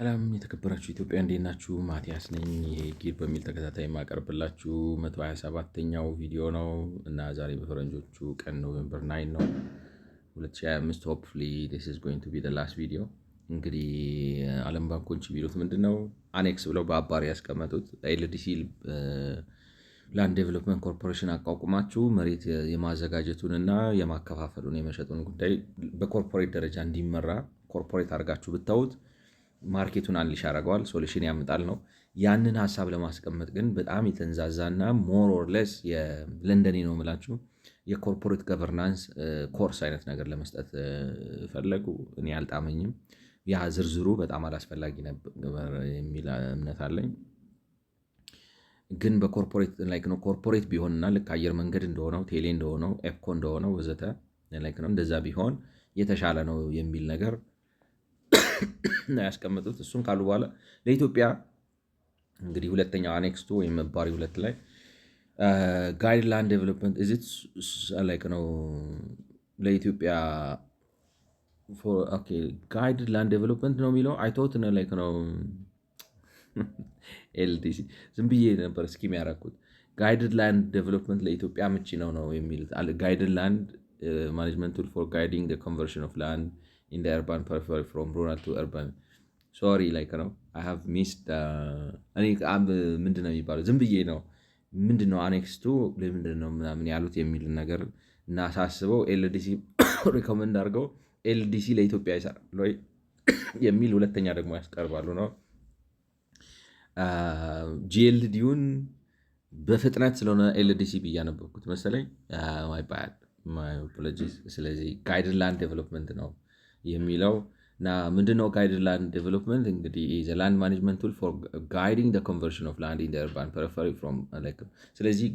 ሰላም የተከበራችሁ ኢትዮጵያ እንዴት ናችሁ? ማቲያስ ነኝ። ይሄ ጊር በሚል ተከታታይ የማቀርብላችሁ 127ኛው ቪዲዮ ነው እና ዛሬ በፈረንጆቹ ቀን ኖቬምበር 9 ነው 2025 ሆፕፉሊ this is going to be the last video። እንግዲህ ዓለም ባንኮች ቢሉት ምንድነው አኔክስ ብለው በአባሪ ያስቀመጡት ኤልዲሲ ላንድ ዴቨሎፕመንት ኮርፖሬሽን አቋቁማችሁ መሬት የማዘጋጀቱን እና የማከፋፈሉን የመሸጡን ጉዳይ በኮርፖሬት ደረጃ እንዲመራ ኮርፖሬት አድርጋችሁ ብታዩት ማርኬቱን አንሊሽ ያደርገዋል፣ ሶሉሽን ያመጣል ነው። ያንን ሀሳብ ለማስቀመጥ ግን በጣም የተንዛዛና ሞር ኦር ሌስ የለንደኔ ነው የምላችሁ የኮርፖሬት ገቨርናንስ ኮርስ አይነት ነገር ለመስጠት ፈለጉ። እኔ አልጣመኝም። ያ ዝርዝሩ በጣም አላስፈላጊ ነበር የሚል እምነት አለኝ። ግን በኮርፖሬት ላይክ ነው ኮርፖሬት ቢሆንና ልክ አየር መንገድ እንደሆነው ቴሌ እንደሆነው ኤፕኮ እንደሆነው ወዘተ ላይክ ነው እንደዛ ቢሆን የተሻለ ነው የሚል ነገር ያስቀመጡት። እሱን ካሉ በኋላ ለኢትዮጵያ እንግዲህ ሁለተኛው አኔክስቱ ወይም መባሪ ሁለት ላይ ጋይድላንድ ዴቨሎፕመንት እዚት ላይክ ነው ለኢትዮጵያ ጋይድላንድ ዴቨሎፕመንት ነው የሚለው አይቶት ነው ላይክ ነው ኤልዲሲ ዝም ብዬ ነበር እስኪም ያደረኩት ጋይድላንድ ዴቨሎፕመንት ለኢትዮጵያ ምቺ ነው የሚሉት ጋይድላንድ ማኔጅመንት ቱል ፎር ጋይዲንግ ኮንቨርሽን ኦፍ ላንድ in the urban periphery from rural to urban. Sorry like ነው I have missed እኔ ምንድነው የሚባለው ዝም ብዬ ነው ምንድነው አኔክስ ቱ ለምንድነው ምናምን ያሉት የሚል ነገር እና ሳስበው ኤልዲሲ ሪኮመንድ አድርገው ኤልዲሲ ለኢትዮጵያ ይሰራል ወይ የሚል ሁለተኛ ደግሞ ያስቀርባሉ ነው። ጂኤልዲውን በፍጥነት ስለሆነ ኤልዲሲ ብያነበብኩት መሰለኝ my apologies። ስለዚህ ጋይድላንድ ዴቨሎፕመንት ነው የሚለው እና ምንድነው ጋይድላንድ ዴቨሎፕመንት እንግዲህ ዘ ላንድ ማኔጅመንት ቱል ፎር ጋይዲንግ ዘ ኮንቨርሽን ኦፍ ላንድ ኢን ዘ urban periphery from like ስለዚህ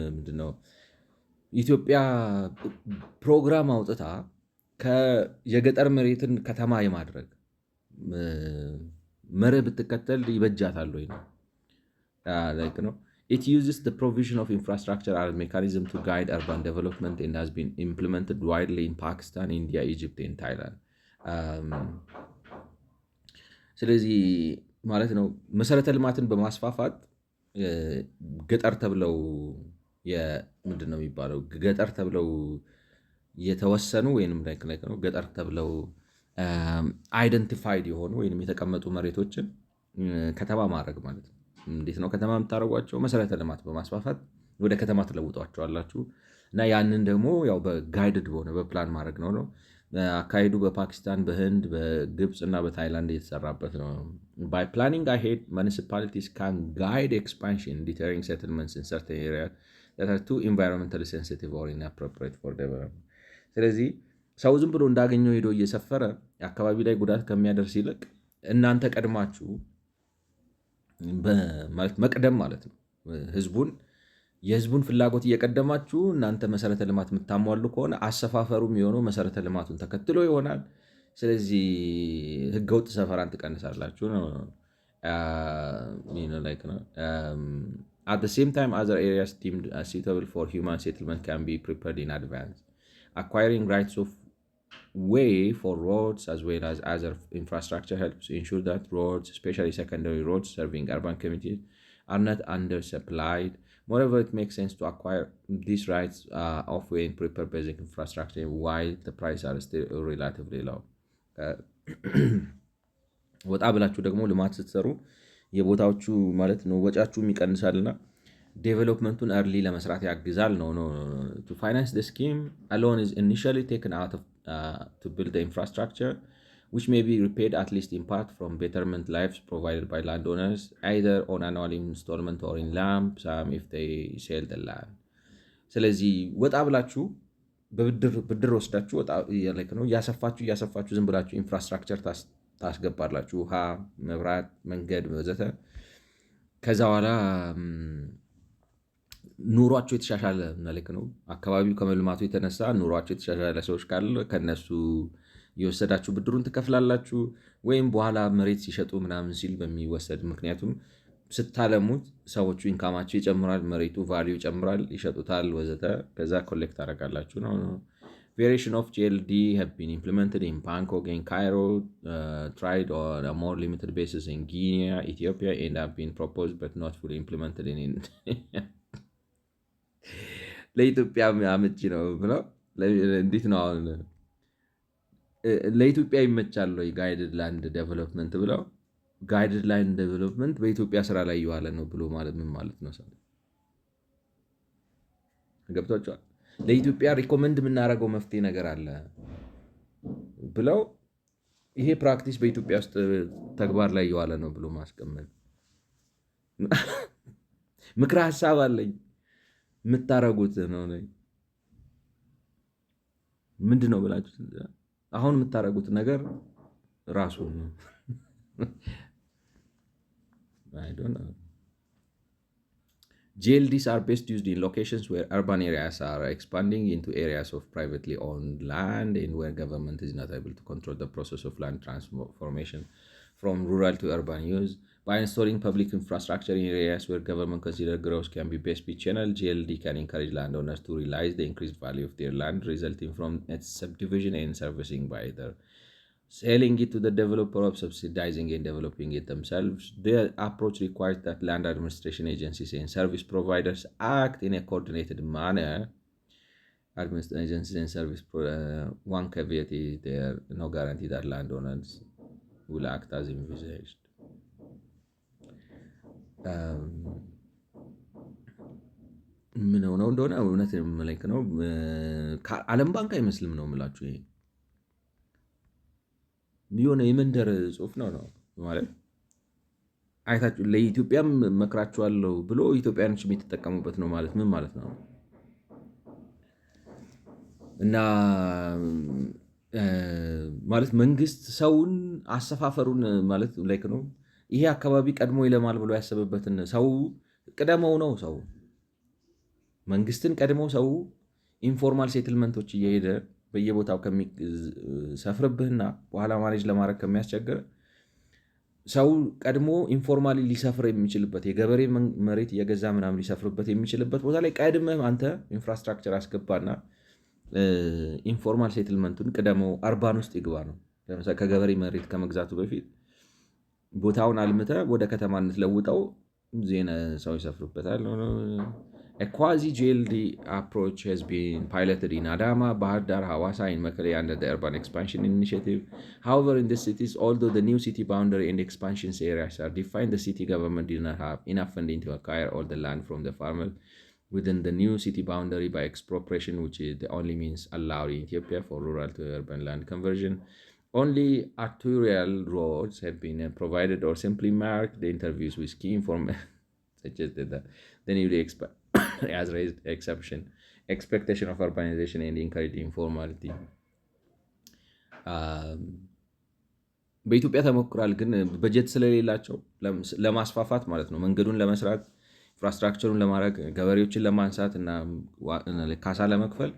ምንድነው ኢትዮጵያ ፕሮግራም አውጥታ የገጠር መሬትን ከተማ የማድረግ መርህ ብትከተል ይበጃታል ወይ ነው like ነው. It uses the provision of infrastructure as a mechanism to guide urban development and has been implemented widely in Pakistan, India, Egypt, and Thailand. ስለዚህ ማለት ነው መሰረተ ልማትን በማስፋፋት ገጠር ተብለው ምንድነው የሚባለው ገጠር ተብለው የተወሰኑ ወይንም ላይክ ነው ገጠር ተብለው አይደንቲፋይድ የሆኑ ወይንም የተቀመጡ መሬቶችን ከተማ ማድረግ ማለት ነው። እንዴት ነው ከተማ የምታደርጓቸው? መሰረተ ልማት በማስፋፋት ወደ ከተማ ትለውጧቸዋላችሁ እና ያንን ደግሞ ያው በጋይድድ በሆነ በፕላን ማድረግ ነው። አካሄዱ በፓኪስታን፣ በህንድ፣ በግብፅ እና በታይላንድ የተሰራበት ነው። by planning ahead municipalities can guide expansion deterring settlements in certain areas that are too environmentally sensitive or inappropriate for development። ስለዚህ ሰው ዝም ብሎ እንዳገኘው ሄዶ እየሰፈረ አካባቢ ላይ ጉዳት ከሚያደርስ ይልቅ እናንተ ቀድማችሁ መቅደም ማለት ነው የህዝቡን ፍላጎት እየቀደማችሁ እናንተ መሰረተ ልማት የምታሟሉ ከሆነ አሰፋፈሩ የሚሆነው መሰረተ ልማቱን ተከትሎ ይሆናል። ስለዚህ ህገወጥ ሰፈራን ትቀንሳላችሁ ነው። At the same time, other areas deemed suitable for human settlement can be prepared in advance. Acquiring rights of way for roads as well as other infrastructure helps ensure that roads, especially secondary roads serving urban communities, are not undersupplied. Moreover, it makes sense to acquire these rights of way and prepare basic infrastructure while the prices are still relatively low. ወጣ ብላችሁ ደግሞ ልማት ስትሰሩ የቦታዎቹ ማለት ነው ወጫችሁም ይቀንሳልና ዴቨሎፕመንቱን early ለመስራት ያግዛል ነው። To finance the scheme, a loan is initially taken out of to build the infrastructure, which may be repaid at least in part from betterment lives provided by landowners, either on annual installment or in lump sum if they sell the land. ስለዚህ ወጣ ብላችሁ በብድር ወስዳችሁ ወጣ like ነው ያሰፋችሁ ዝም ብላችሁ ኢንፍራስትራክቸር ታስገባላችሁ፣ ውሃ፣ መብራት፣ መንገድ ወዘተ። ከዛ በኋላ ኑሯቸው የተሻሻለ ማለት ነው አካባቢው ከመልማቱ የተነሳ ኑሯቸው የተሻሻለ ሰዎች ካለ ከነሱ የወሰዳችሁ ብድሩን ትከፍላላችሁ ወይም በኋላ መሬት ሲሸጡ ምናምን ሲል በሚወሰድ ምክንያቱም ስታለሙት ሰዎቹ ኢንካማቸው ይጨምራል፣ መሬቱ ቫልዩ ይጨምራል፣ ይሸጡታል ወዘተ። ከዛ ኮሌክት አደርጋላችሁ ነው። Variation of GLD have been implemented in Bangkok and Cairo, tried on a more limited basis in Guinea, Ethiopia, and have been proposed but not fully implemented in ለኢትዮጵያ አመቺ ነው ብለው እንዴት ነው አሁን ለኢትዮጵያ ይመቻል ወይ ጋይድድ ላንድ ዴቨሎፕመንት ብለው ጋይድድ ላንድ ዴቨሎፕመንት በኢትዮጵያ ስራ ላይ እየዋለ ነው ብሎ ማለት ምን ማለት ነው? ሰው ገብቷቸዋል። ለኢትዮጵያ ሪኮመንድ የምናደርገው መፍትሄ ነገር አለ ብለው ይሄ ፕራክቲስ በኢትዮጵያ ውስጥ ተግባር ላይ እየዋለ ነው ብሎ ማስቀመጥ ምክረ ሀሳብ አለኝ የምታረጉት ነው ምንድን ነው ብላችሁ አሁን የምታረጉት ነገር ራሱ ነው። I don't know. GLDs are best used in locations where urban areas are expanding into areas of privately owned land and where government is not able to control the process of land transformation from rural to urban use. By installing public infrastructure in areas where government considers growth can be best be channeled, GLD can encourage landowners to realize the increased value of their land resulting from its subdivision and servicing by either selling it to the developer or subsidizing and developing it themselves. The approach requires that land administration agencies and service providers act in a coordinated manner. Administration agencies and service one caveat is there no guarantee that landowners will act as envisaged. ምን ሆነው እንደሆነ እውነት መለክ ነው። ዓለም ባንክ አይመስልም ነው የምላችሁ። ይሄ የሆነ የመንደር ጽሁፍ ነው ማለት አይታችሁ ለኢትዮጵያም መክራችኋለሁ ብሎ ኢትዮጵያኖች የሚተጠቀሙበት ነው ማለት ምን ማለት ነው? እና ማለት መንግስት ሰውን አሰፋፈሩን ማለት ላይክ ነው ይሄ አካባቢ ቀድሞ ይለማል ብሎ ያሰበበትን ሰው ቀደመው ነው ሰው መንግስትን ቀድመው ሰው ኢንፎርማል ሴትልመንቶች እየሄደ በየቦታው ከሚሰፍርብህና በኋላ ማኔጅ ለማድረግ ከሚያስቸግር ሰው ቀድሞ ኢንፎርማሊ ሊሰፍር የሚችልበት የገበሬ መሬት እየገዛ ምናምን ሊሰፍርበት የሚችልበት ቦታ ላይ ቀድመህ አንተ ኢንፍራስትራክቸር አስገባና ኢንፎርማል ሴትልመንቱን ቅደመው አርባን ውስጥ ይግባ ነው። ለምሳሌ ከገበሬ መሬት ከመግዛቱ በፊት ቦታውን አልምተህ ወደ ከተማነት ለውጠው ዜና ሰው ይሰፍርበታል። A quasi-GLD approach has been piloted in Adama, Bahar Dar, Hawassa, and Mekelle under the Urban Expansion Initiative. However, in these cities, although the new city boundary and expansion areas are defined, the city government did not have enough funding to acquire all the land from the farmers within the new city boundary by expropriation, which is the only means allowed in Ethiopia for rural to urban land conversion. Only arterial roads have been provided or simply marked. The interviews with key informants suggested that the newly has raised expectation of urbanization and encouraged informality. በኢትዮጵያ ተሞክሯል፣ ግን በጀት ስለሌላቸው ለማስፋፋት ማለት ነው መንገዱን ለመስራት ኢንፍራስትራክቸሩን ለማድረግ ገበሬዎችን ለማንሳት እና ካሳ ለመክፈል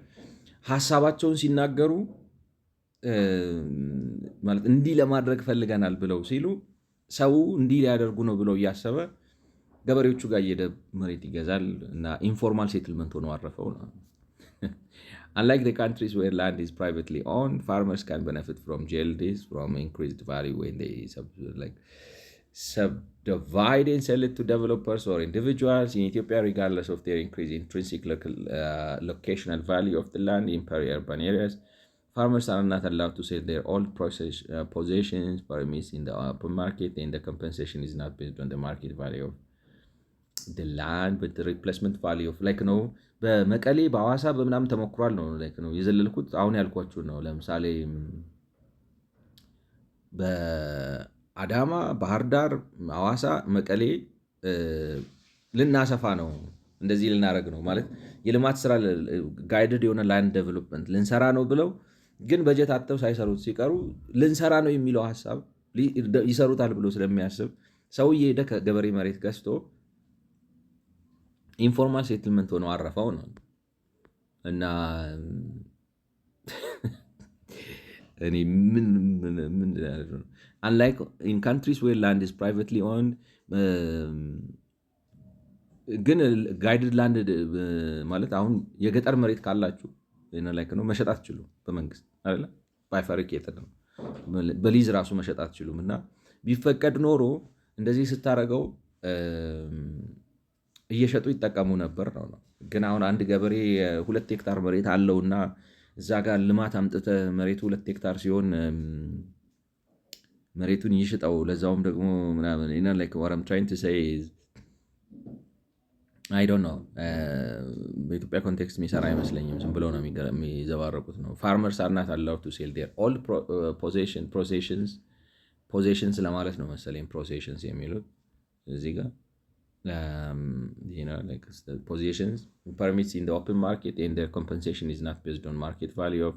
ሀሳባቸውን ሲናገሩ ማለት እንዲህ ለማድረግ ፈልገናል ብለው ሲሉ ሰው እንዲህ ሊያደርጉ ነው ብለው እያሰበ ገበሬዎቹ ጋር እየሄደ መሬት ይገዛል እና ኢንፎርማል ሴትልመንት ሆኖ አረፈው ነው። Unlike the countries where land is privately owned, farmers can benefit from GLDs from increased value when they subdivide and sell it to developers or individuals. In Ethiopia, regardless of their increased intrinsic locational value of the land in peri-urban areas, farmers are not allowed to sell their old possessions permits in the open market, and the compensation is not based on the market value of the land but the replacement value of ነው። በመቀሌ በሐዋሳ በምናምን ተሞክሯል ነው የዘለልኩት። አሁን ያልኳችሁ ነው። ለምሳሌ በአዳማ፣ ባህር ዳር፣ ሐዋሳ፣ መቀሌ ልናሰፋ ነው እንደዚህ ልናደርግ ነው ማለት የልማት ስራ ጋይድድ የሆነ ላንድ ዴቨሎፕመንት ልንሰራ ነው ብለው ግን በጀት አጥተው ሳይሰሩት ሲቀሩ ልንሰራ ነው የሚለው ሀሳብ ይሰሩታል ብሎ ስለሚያስብ ሰው እየሄደ ከገበሬ መሬት ገዝቶ ኢንፎርማል ሴትልመንት ሆኖ አረፈው ነው። እና እኔ ምን unlike in countries where land is privately owned ግን ጋይድድ ላንድ ማለት አሁን የገጠር መሬት ካላችሁ ላይክ ነው መሸጥ አትችሉም። በመንግስት አይደለ ባይፋሪኬትድ ነው። በሊዝ ራሱ መሸጥ አትችሉም። እና ቢፈቀድ ኖሮ እንደዚህ ስታደርገው እየሸጡ ይጠቀሙ ነበር ነው። ግን አሁን አንድ ገበሬ 2 ሄክታር መሬት አለውና እዛ ጋር ልማት አምጥተህ መሬቱ 2 ሄክታር ሲሆን መሬቱን ይሽጠው ለዛውም ደግሞ ምናምን ላይክ what I'm trying to say is I don't know በኢትዮጵያ ኮንቴክስት የሚሰራ አይመስለኝም። ዝም ብለው ነው የሚዘባረቁት ነው። ፋርመርስ አር ናት allowed to sell their all possessions ለማለት ነው መሰለኝ possessions የሚሉት እዚህ ጋር like possessions permits in the open market and their compensation is not based on market value of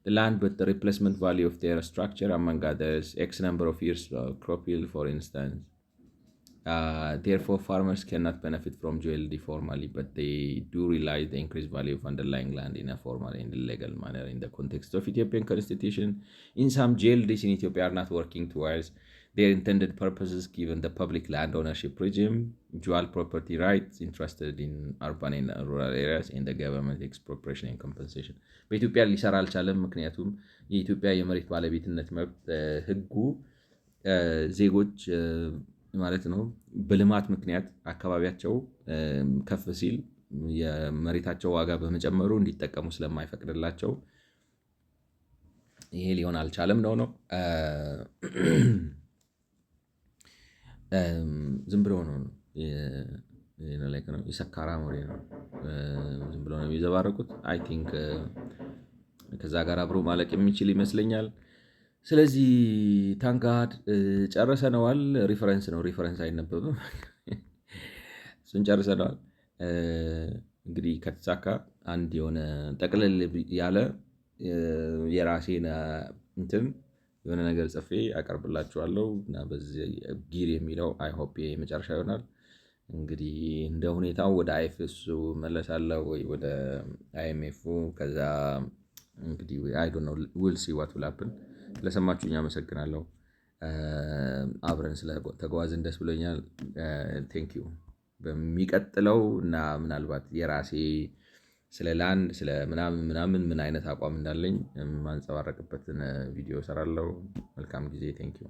the land but the replacement value of their structure among others x number of years crop yield for instance. Therefore, farmers cannot benefit from GLD formally, but they do realize the increased value of underlying land in a formal and legal manner in the context of Ethiopian constitution. In some GLDs in Ethiopia are not working towards their intended purposes given the public land ownership regime, dual property rights interested in urban and rural areas, and the government expropriation and compensation. በኢትዮጵያ ሊሰራ አልቻለም። ምክንያቱም የኢትዮጵያ የመሬት ባለቤትነት መብት ህጉ ዜጎች ማለት ነው በልማት ምክንያት አካባቢያቸው ከፍ ሲል የመሬታቸው ዋጋ በመጨመሩ እንዲጠቀሙ ስለማይፈቅድላቸው ይሄ ሊሆን አልቻለም ነው። ዝም ብሎ ነው የሰካራ ወሬ ነው። ዝም ብሎ ነው የሚዘባረቁት። አይ ቲንክ ከዛ ጋር አብሮ ማለቅ የሚችል ይመስለኛል። ስለዚህ ታንጋድ ጨርሰነዋል። ሪፈረንስ ነው፣ ሪፈረንስ አይነበብም። እሱን ጨርሰነዋል። እንግዲህ ከተሳካ አንድ የሆነ ጠቅልል ያለ የራሴን እንትን የሆነ ነገር ጽፌ አቀርብላችኋለሁ እና በዚህ ጊር የሚለው አይ ሆፕ የመጨረሻ ይሆናል። እንግዲህ እንደ ሁኔታው ወደ አይኤፍኤስ መለሳለሁ ወይ ወደ አይኤምኤፍ። ከዛ እንግዲህ አይ ዶንት ኖ ዊል ሲ ዋት ዊል ሃፕን። ስለሰማችሁኝ አመሰግናለሁ። አብረን ስለተጓዝን ደስ ብሎኛል። ቴንክ ዩ። በሚቀጥለው እና ምናልባት የራሴ ስለ ላንድ ስለ ምናምን ምን አይነት አቋም እንዳለኝ ማንጸባረቅበትን ቪዲዮ እሰራለሁ። መልካም ጊዜ። ቴንክ ዩ።